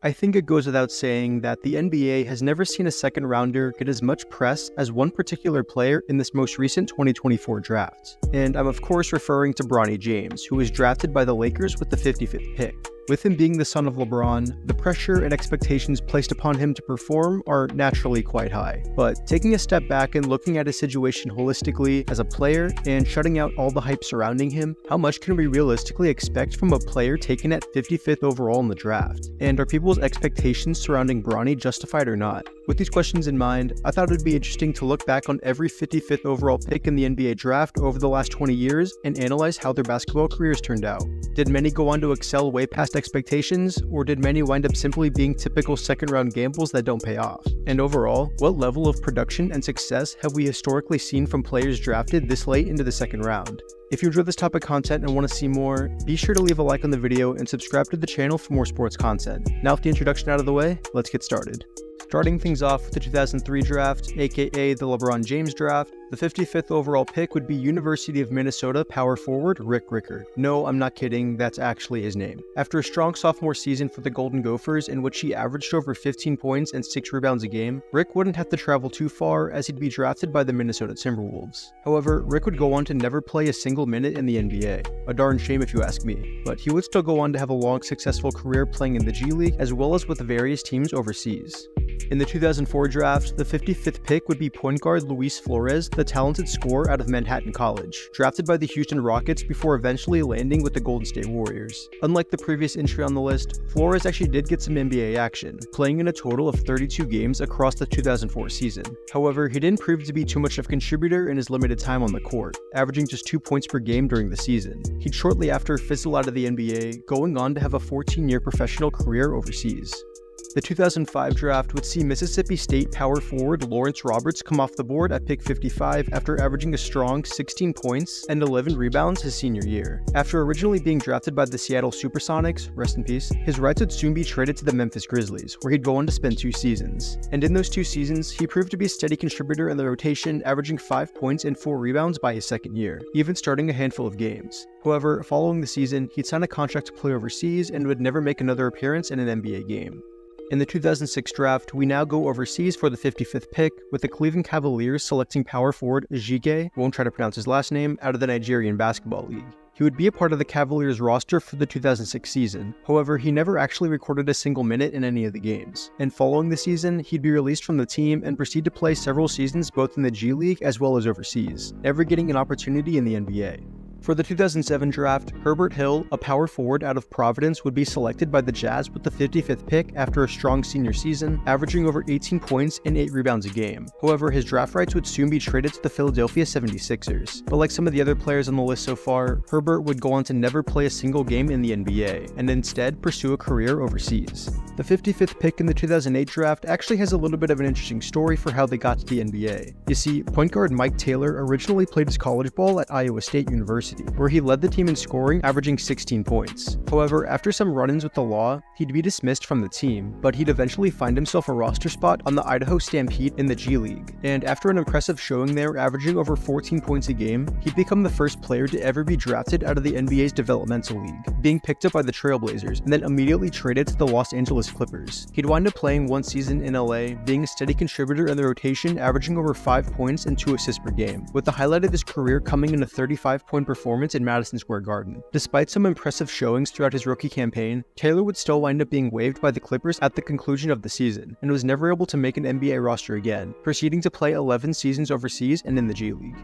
I think it goes without saying that the NBA has never seen a second rounder get as much press as one particular player in this most recent 2024 draft. And I'm of course referring to Bronny James, who was drafted by the Lakers with the 55th pick. With him being the son of LeBron, the pressure and expectations placed upon him to perform are naturally quite high. But taking a step back and looking at his situation holistically as a player and shutting out all the hype surrounding him, how much can we realistically expect from a player taken at 55th overall in the draft? And are people's expectations surrounding Bronny justified or not? With these questions in mind, I thought it would be interesting to look back on every 55th overall pick in the NBA draft over the last 20 years and analyze how their basketball careers turned out. Did many go on to excel way past expectations, or did many wind up simply being typical second-round gambles that don't pay off? And overall, what level of production and success have we historically seen from players drafted this late into the second round? If you enjoy this topic content and want to see more, be sure to leave a like on the video and subscribe to the channel for more sports content. Now with the introduction out of the way, let's get started. Starting things off with the 2003 draft, aka the LeBron James draft, the 55th overall pick would be University of Minnesota power forward Rick Rickard. No, I'm not kidding, that's actually his name. After a strong sophomore season for the Golden Gophers in which he averaged over 15 points and 6 rebounds a game, Rick wouldn't have to travel too far as he'd be drafted by the Minnesota Timberwolves. However, Rick would go on to never play a single minute in the NBA. A darn shame if you ask me, but he would still go on to have a long successful career playing in the G League as well as with various teams overseas. In the 2004 draft, the 55th pick would be point guard Luis Flores, the talented scorer out of Manhattan College, drafted by the Houston Rockets before eventually landing with the Golden State Warriors. Unlike the previous entry on the list, Flores actually did get some NBA action, playing in a total of 32 games across the 2004 season. However, he didn't prove to be too much of a contributor in his limited time on the court, averaging just 2 points per game during the season. He'd shortly after fizzle out of the NBA, going on to have a 14-year professional career overseas. The 2005 draft would see Mississippi State power forward Lawrence Roberts come off the board at pick 55 after averaging a strong 16 points and 11 rebounds his senior year. After originally being drafted by the Seattle Supersonics, rest in peace, his rights would soon be traded to the Memphis Grizzlies, where he'd go on to spend 2 seasons. And in those 2 seasons, he proved to be a steady contributor in the rotation, averaging 5 points and 4 rebounds by his second year, even starting a handful of games. However, following the season, he'd sign a contract to play overseas and would never make another appearance in an NBA game. In the 2006 draft, we now go overseas for the 55th pick, with the Cleveland Cavaliers selecting power forward Ejike, won't try to pronounce his last name, out of the Nigerian Basketball League. He would be a part of the Cavaliers roster for the 2006 season, however he never actually recorded a single minute in any of the games, and following the season, he'd be released from the team and proceed to play several seasons both in the G League as well as overseas, never getting an opportunity in the NBA. For the 2007 draft, Herbert Hill, a power forward out of Providence, would be selected by the Jazz with the 55th pick after a strong senior season, averaging over 18 points and 8 rebounds a game. However, his draft rights would soon be traded to the Philadelphia 76ers. But like some of the other players on the list so far, Herbert would go on to never play a single game in the NBA, and instead pursue a career overseas. The 55th pick in the 2008 draft actually has a little bit of an interesting story for how they got to the NBA. You see, point guard Mike Taylor originally played his college ball at Iowa State University, where he led the team in scoring, averaging 16 points. However, after some run-ins with the law, he'd be dismissed from the team, but he'd eventually find himself a roster spot on the Idaho Stampede in the G League. And after an impressive showing there, averaging over 14 points a game, he'd become the first player to ever be drafted out of the NBA's developmental league, being picked up by the Trailblazers and then immediately traded to the Los Angeles Clippers. He'd wind up playing 1 season in LA, being a steady contributor in the rotation, averaging over 5 points and 2 assists per game, with the highlight of his career coming in a 35-point performance in Madison Square Garden. Despite some impressive showings throughout his rookie campaign, Taylor would still wind up being waived by the Clippers at the conclusion of the season, and was never able to make an NBA roster again, proceeding to play 11 seasons overseas and in the G League.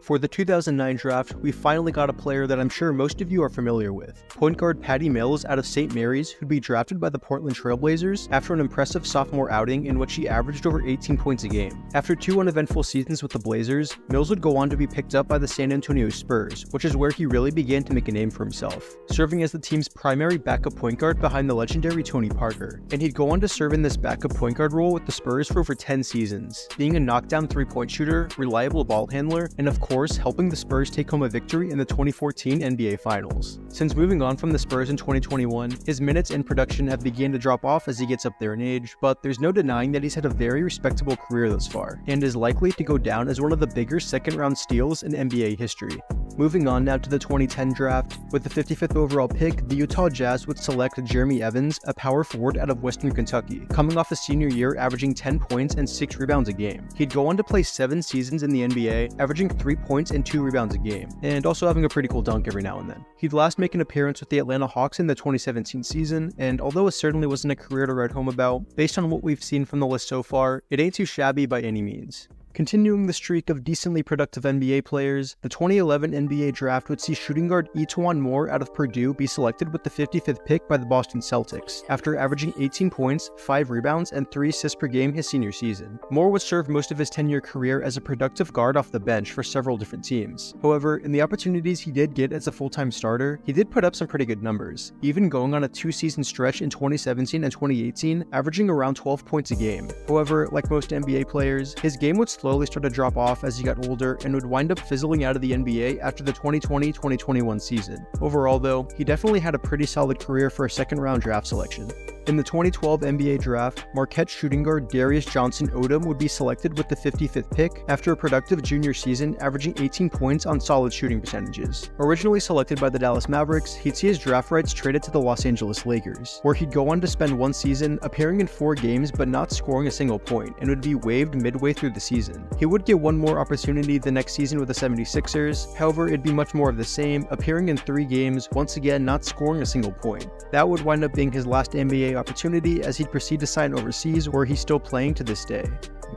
For the 2009 draft, we finally got a player that I'm sure most of you are familiar with. Point guard Patty Mills out of St. Mary's, who'd be drafted by the Portland Trailblazers after an impressive sophomore outing in which he averaged over 18 points a game. After 2 uneventful seasons with the Blazers, Mills would go on to be picked up by the San Antonio Spurs, which is where he really began to make a name for himself, serving as the team's primary backup point guard behind the legendary Tony Parker. And he'd go on to serve in this backup point guard role with the Spurs for over 10 seasons, being a knockdown 3-point shooter, reliable ball handler, and of course, helping the Spurs take home a victory in the 2014 NBA Finals. Since moving on from the Spurs in 2021, his minutes and production have begun to drop off as he gets up there in age, but there's no denying that he's had a very respectable career thus far, and is likely to go down as one of the bigger second-round steals in NBA history. Moving on now to the 2010 draft, with the 55th overall pick, the Utah Jazz would select Jeremy Evans, a power forward out of Western Kentucky, coming off his senior year averaging 10 points and 6 rebounds a game. He'd go on to play 7 seasons in the NBA, averaging 3 points and 2 rebounds a game, and also having a pretty cool dunk every now and then. He'd last make an appearance with the Atlanta Hawks in the 2017 season, and although it certainly wasn't a career to write home about, based on what we've seen from the list so far, it ain't too shabby by any means. Continuing the streak of decently productive NBA players, the 2011 NBA draft would see shooting guard E'Twaun Moore out of Purdue be selected with the 55th pick by the Boston Celtics, after averaging 18 points, 5 rebounds, and 3 assists per game his senior season. Moore would serve most of his 10-year career as a productive guard off the bench for several different teams. However, in the opportunities he did get as a full-time starter, he did put up some pretty good numbers, even going on a 2-season stretch in 2017 and 2018, averaging around 12 points a game. However, like most NBA players, his game would slowly start to drop off as he got older and would wind up fizzling out of the NBA after the 2020-2021 season. Overall though, he definitely had a pretty solid career for a second-round draft selection. In the 2012 NBA draft, Marquette shooting guard Darius Johnson-Odom would be selected with the 55th pick after a productive junior season averaging 18 points on solid shooting percentages. Originally selected by the Dallas Mavericks, he'd see his draft rights traded to the Los Angeles Lakers, where he'd go on to spend 1 season appearing in 4 games but not scoring a single point, and would be waived midway through the season. He would get 1 more opportunity the next season with the 76ers, however it'd be much more of the same, appearing in 3 games, once again not scoring a single point. That would wind up being his last NBA opportunity as he'd proceed to sign overseas, where he's still playing to this day.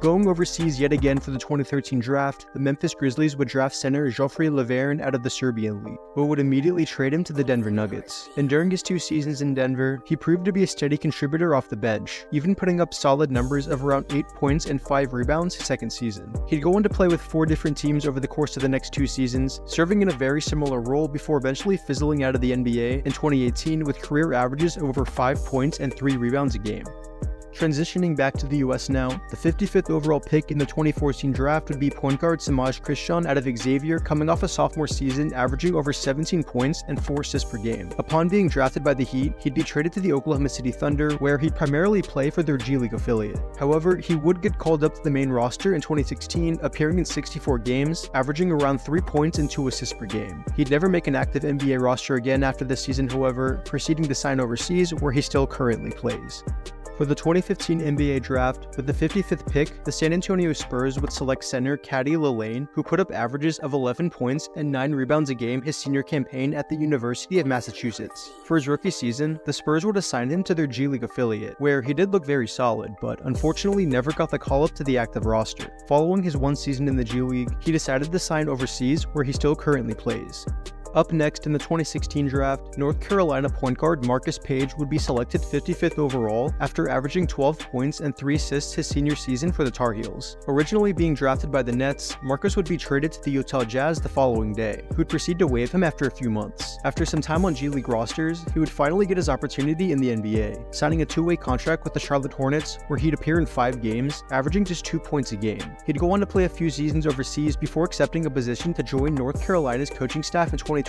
Going overseas yet again for the 2013 draft, the Memphis Grizzlies would draft center Joffrey Lauvergne out of the Serbian League, but would immediately trade him to the Denver Nuggets. And during his 2 seasons in Denver, he proved to be a steady contributor off the bench, even putting up solid numbers of around 8 points and 5 rebounds his second season. He'd go on to play with 4 different teams over the course of the next 2 seasons, serving in a very similar role before eventually fizzling out of the NBA in 2018 with career averages of over 5 points and 3 rebounds a game. Transitioning back to the US now, the 55th overall pick in the 2014 draft would be point guard Semaj Christian out of Xavier, coming off a sophomore season averaging over 17 points and 4 assists per game. Upon being drafted by the Heat, he'd be traded to the Oklahoma City Thunder, where he'd primarily play for their G League affiliate. However, he would get called up to the main roster in 2016, appearing in 64 games, averaging around 3 points and 2 assists per game. He'd never make an active NBA roster again after this season, however, proceeding to sign overseas, where he still currently plays. For the 2015 NBA draft, with the 55th pick, the San Antonio Spurs would select center Caddy Lillane, who put up averages of 11 points and 9 rebounds a game his senior campaign at the University of Massachusetts. For his rookie season, the Spurs would assign him to their G League affiliate, where he did look very solid, but unfortunately never got the call-up to the active roster. Following his 1 season in the G League, he decided to sign overseas, where he still currently plays. Up next in the 2016 draft, North Carolina point guard Marcus Paige would be selected 55th overall after averaging 12 points and 3 assists his senior season for the Tar Heels. Originally being drafted by the Nets, Marcus would be traded to the Utah Jazz the following day, who would proceed to waive him after a few months. After some time on G League rosters, he would finally get his opportunity in the NBA, signing a 2-way contract with the Charlotte Hornets, where he'd appear in 5 games, averaging just 2 points a game. He'd go on to play a few seasons overseas before accepting a position to join North Carolina's coaching staff in 2023,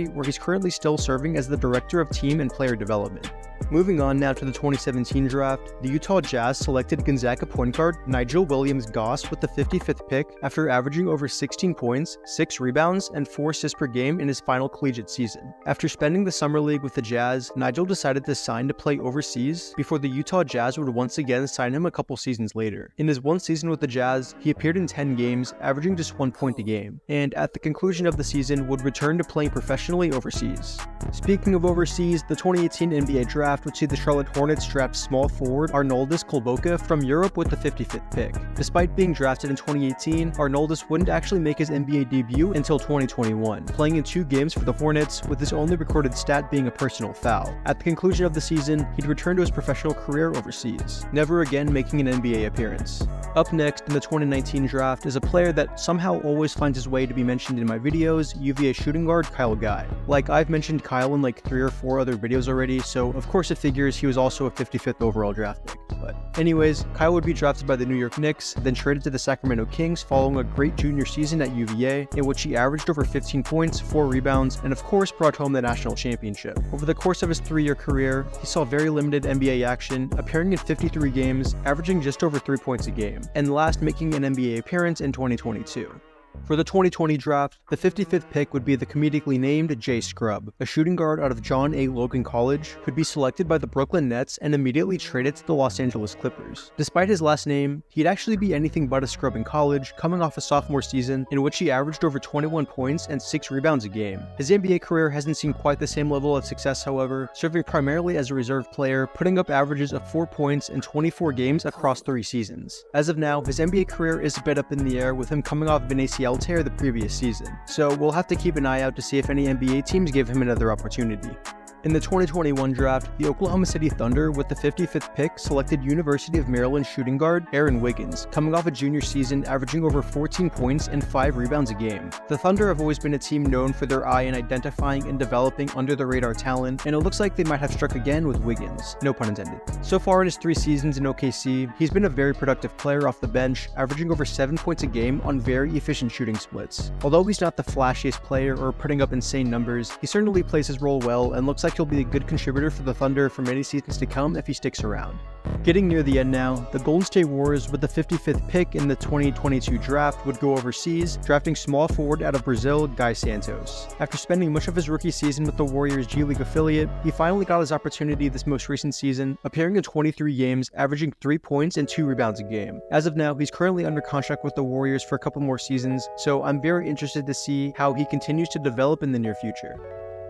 where he's currently still serving as the Director of Team and Player Development. Moving on now to the 2017 draft, the Utah Jazz selected Gonzaga point guard Nigel Williams-Goss with the 55th pick after averaging over 16 points, 6 rebounds, and 4 assists per game in his final collegiate season. After spending the summer league with the Jazz, Nigel decided to sign to play overseas before the Utah Jazz would once again sign him a couple seasons later. In his 1 season with the Jazz, he appeared in 10 games, averaging just 1 point a game, and at the conclusion of the season would return to playing professionally overseas. Speaking of overseas, the 2018 NBA draft would see the Charlotte Hornets draft small forward Arnoldas Kulboka from Europe with the 55th pick. Despite being drafted in 2018, Arnoldas wouldn't actually make his NBA debut until 2021, playing in 2 games for the Hornets, with his only recorded stat being a personal foul. At the conclusion of the season, he'd return to his professional career overseas, never again making an NBA appearance. Up next in the 2019 draft is a player that somehow always finds his way to be mentioned in my videos, UVA shooting guard Kyle Guy. Like, I've mentioned Kyle in like 3 or 4 other videos already, so of course it figures he was also a 55th overall draft pick. But anyways, Kyle would be drafted by the New York Knicks, then traded to the Sacramento Kings following a great junior season at UVA, in which he averaged over 15 points, 4 rebounds, and of course brought home the national championship. Over the course of his 3-year career, he saw very limited NBA action, appearing in 53 games, averaging just over 3 points a game, and last making an NBA appearance in 2022. For the 2020 draft, the 55th pick would be the comedically named Jay Scrubb, a shooting guard out of John A. Logan College, who'd be selected by the Brooklyn Nets and immediately traded to the Los Angeles Clippers. Despite his last name, he'd actually be anything but a scrub in college, coming off a sophomore season in which he averaged over 21 points and 6 rebounds a game. His NBA career hasn't seen quite the same level of success, however, serving primarily as a reserve player, putting up averages of 4 points in 24 games across 3 seasons. As of now, his NBA career is a bit up in the air, with him coming off an ACL tear the previous season, so we'll have to keep an eye out to see if any NBA teams give him another opportunity. In the 2021 draft, the Oklahoma City Thunder, with the 55th pick, selected University of Maryland shooting guard Aaron Wiggins, coming off a junior season averaging over 14 points and 5 rebounds a game. The Thunder have always been a team known for their eye in identifying and developing under-the-radar talent, and it looks like they might have struck again with Wiggins, no pun intended. So far in his 3 seasons in OKC, he's been a very productive player off the bench, averaging over 7 points a game on very efficient shooting splits. Although he's not the flashiest player or putting up insane numbers, he certainly plays his role well and looks like he'll be a good contributor for the Thunder for many seasons to come if he sticks around. Getting near the end now, the Golden State Warriors with the 55th pick in the 2022 draft would go overseas, drafting small forward out of Brazil, Guy Santos. After spending much of his rookie season with the Warriors G League affiliate, he finally got his opportunity this most recent season, appearing in 23 games, averaging 3 points and 2 rebounds a game. As of now, he's currently under contract with the Warriors for a couple more seasons, so I'm very interested to see how he continues to develop in the near future.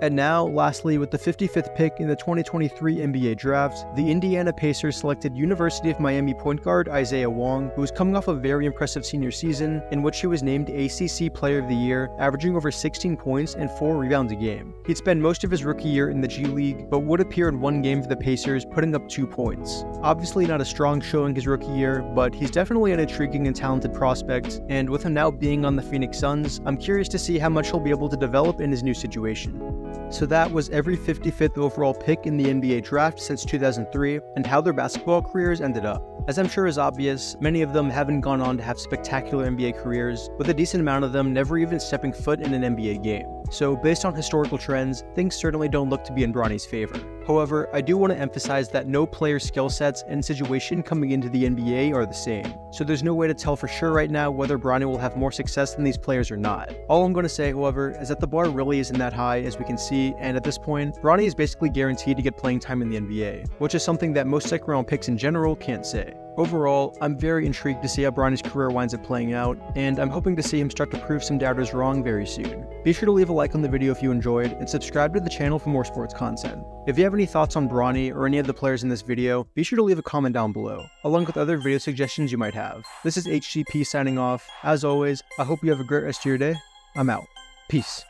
And now, lastly, with the 55th pick in the 2023 NBA Draft, the Indiana Pacers selected University of Miami point guard Isaiah Wong, who was coming off a very impressive senior season in which he was named ACC Player of the Year, averaging over 16 points and 4 rebounds a game. He'd spend most of his rookie year in the G League, but would appear in 1 game for the Pacers, putting up 2 points. Obviously not a strong showing his rookie year, but he's definitely an intriguing and talented prospect, and with him now being on the Phoenix Suns, I'm curious to see how much he'll be able to develop in his new situation. So that was every 55th overall pick in the NBA draft since 2003, and how their basketball careers ended up. As I'm sure is obvious, many of them haven't gone on to have spectacular NBA careers, with a decent amount of them never even stepping foot in an NBA game. So based on historical trends, things certainly don't look to be in Bronny's favor. However, I do want to emphasize that no player's skill sets and situation coming into the NBA are the same, so there's no way to tell for sure right now whether Bronny will have more success than these players or not. All I'm going to say, however, is that the bar really isn't that high as we can see, and at this point, Bronny is basically guaranteed to get playing time in the NBA, which is something that most second round picks in general can't say. Overall, I'm very intrigued to see how Bronny's career winds up playing out, and I'm hoping to see him start to prove some doubters wrong very soon. Be sure to leave a like on the video if you enjoyed, and subscribe to the channel for more sports content. If you have any thoughts on Bronny or any of the players in this video, be sure to leave a comment down below, along with other video suggestions you might have. This is HCP signing off. As always, I hope you have a great rest of your day. I'm out. Peace.